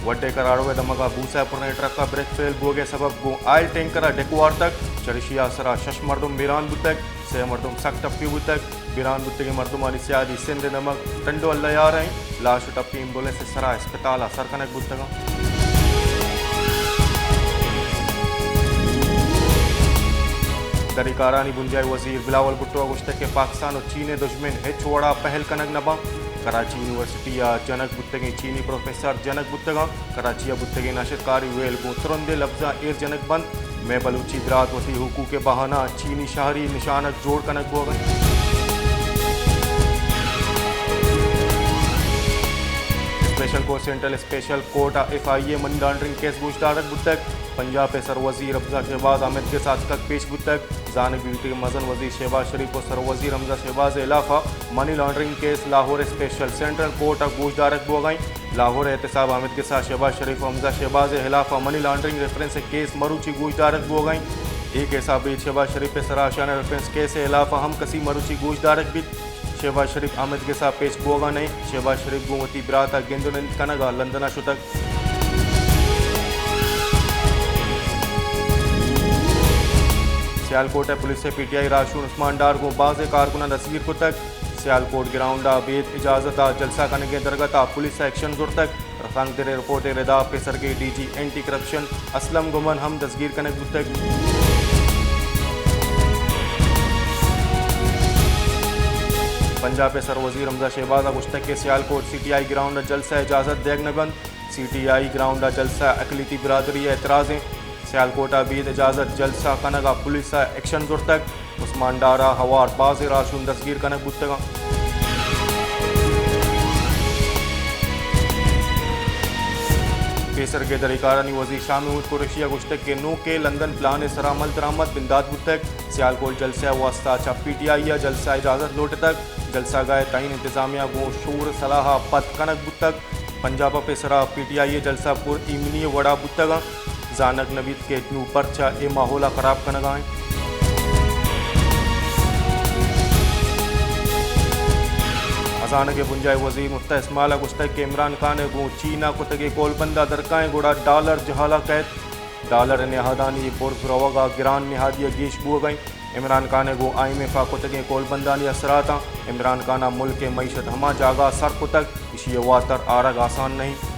वड्डे कराड़ोगे दमगा बूसापुर ट्रक का brake fail बोगे सबब गो आयल टैंकर डेकुआर तक चरिशिया सरा शश मरदम बिरान बुतक से मरदम सक टप्पी बुतक बिरान बुतगे मरदम अली सियादी सिंध दमक टंडो अल्लाह यार हैं लाश टप्पी एम्बुलेंस सरा अस्पताल सरकनक बुतगा दरिकारानी बुंजाई वजीर बिलावल भुट्टो गुश्ते के पाकिस्तान और चीन दुश्मन हेच वड़ा पहल कनक नबा कराची यूनिवर्सिटी या जनक बुत्तगी चीनी प्रोफेसर जनक बुत्तगा कराची बुत्तगी नशरकारी वेल को तुरंदे लफ्जा एर जनक बंद मैं बलूची दरात वती हुकूक के बहाना चीनी शहरी निशानक जोड़ कनक बो गए special court central special court FIA money laundering case गुश्तारक बुतक पंजाब पेसर वजीर अब्जा शहबाज अहमद के साथ तक पेश बुतक जान ब्यूटी के मजन वजीर शहबाज शरीफ और सर वजीर हमजा शहबाज इलाफा money laundering case Lahore special central court गोश्तारक बो गई लाहौर एहतसाब अहमद के साथ शहबाज शरीफ हमजा शहबाज इलाफा मनी लॉन्ड्रिंग रेफरेंस केस मरूची गोश्तारक बो गई एक ऐसा बीच शहबाज शरीफ पे सराशाना रेफरेंस केस इलाफा हम कसी मरूची गोश्तारक भी शहबाज शरीफ अहमद के साथ पेश बोगा नहीं शहबाज शरीफ गोमती ब्राता गेंदुन कनगा लंदना शुतक सियालकोट पुलिस से PTI राशून उस्मान डार को बाज़ कारकुना तस्वीर को तक सियालकोट ग्राउंडा बेद इजाज़त जलसा करने के अंतर्गत पुलिस एक्शन जोर तक रफांग तेरे रिपोर्ट रेदा पेसर के DG एंटी करप्शन असलम गुमन हम तस्वीर कनक तक पंजाब पे सर वजीर हमजा शहबाज गुश्तक के सियालकोट CTI ग्राउंड जलसा इजाज़त देगनबंद CTI ग्राउंड जलसा अकलीती बिरादरी एतराज़ें सियालकोटा बीद इजाज़त जलसा कनगा पुलिस एक्शन जोर तक उस्मान डारा हवार बाज राशून तस्वीर कनक बुतगा पेसर के दरिकारानी वजीर शाह महमूद कुरैशिया गुश्तक के नो के लंदन प्लान सरामल दरामद बिंदाद बुतक सियालकोट जलसा वास्ता चा PTI या जलसा इजाज़त लोट तक जलसा गाय तयन इंतजामिया गो शूर सलाह पद कनक बुतक पंजाब पे सरा PTI जलसापुर इमनी वड़ा बुतगा जानक नबीद के नू परचा ए माहौला खराब कनगाएं अजान के बुंजाई वजीर मुफ्ता इस्माइल गुश्तक के इमरान खान गो चीना कुतगे कोलबंदा दरकाएं गोड़ा डॉलर जहाला कैद डॉलर नेहादानी बुर्ज रवगा गिरान निहादिया गेश बो गई इमरान खान गो IMF कुतगे कोलबंदानी असराता इमरान खाना मुल्क के मीशत हमा जागा सर कुतक इसी वातर आरग आसान नहीं